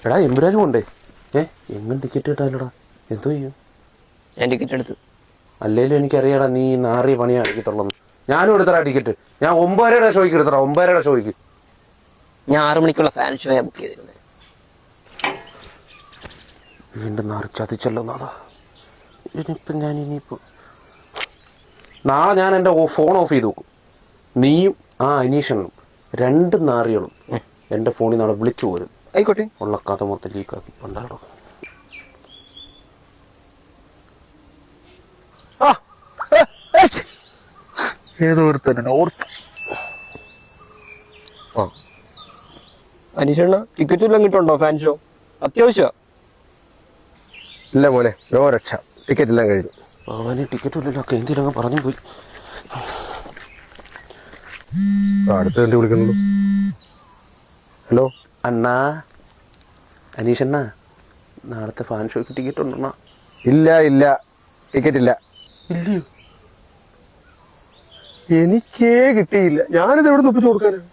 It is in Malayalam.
എടാ എമ്പുരാനും കൊണ്ടേ എങ്ങനെ ടിക്കറ്റ് കിട്ടാനടാ? എന്തോ ചെയ്യും? ഞാൻ ടിക്കറ്റ് എടുത്ത്. അല്ലേലും എനിക്കറിയാടാ നീ നാറിയ പണിയാണ് അടിക്കത്തുള്ളൂ. ഞാനും എടുത്തടാ ടിക്കറ്റ്. ഞാൻ 9:30 ഷോയ്ക്ക് എടുത്തടാ. 9:30 ഷോയ്ക്ക്. ഞാൻ 6 മണിക്കുള്ള ഫാൻ ഷോയാ ബുക്ക് ചെയ്തിരുന്നത്. വീണ്ടും നാറി ചതിച്ചല്ലോ നാഥാ. ഇനിയിപ്പോൾ ഞാൻ എൻ്റെ ഫോൺ ഓഫ് ചെയ്ത് നോക്കും. നീയും അനീഷനും 2 നാറികളും എൻ്റെ ഫോണിൽ നാളെ വിളിച്ചു പോരും. ആയിക്കോട്ടെ. ഉള്ള കഥ മൊത്തം ലീക്കാക്കി പണ്ടാടോ. ഏതോ ഒരുത്തന്നെ ഓർത്ത്. അനീഷണ്ണ ടിക്കറ്റ് എല്ലാം കിട്ടുണ്ടോ ഫാൻ ഷോ? അത്യാവശ്യമാ. ഇല്ല മോനെ, നോ രക്ഷ. ടിക്കറ്റ് എല്ലാം കഴിഞ്ഞു. അവന് ടിക്കറ്റ് ഇല്ലല്ലോ. എന്തിനങ്ങ് പറഞ്ഞു പോയി. അടുത്ത വണ്ടി വിളിക്കണല്ലോ. ഹലോ അണ്ണാ, അനീഷണ്ണാ, നാളത്തെ ഫാൻ ഷോയ്ക്ക് ടിക്കറ്റ് ഉണ്ടണ്ണാ? ഇല്ല, ടിക്കറ്റ് ഇല്ല. ഇല്ലയോ? എനിക്കേ കിട്ടിയില്ല. ഞാനിത് എവിടെ നിന്ന് ഒപ്പിച്ചു കൊടുക്കാനാണ്?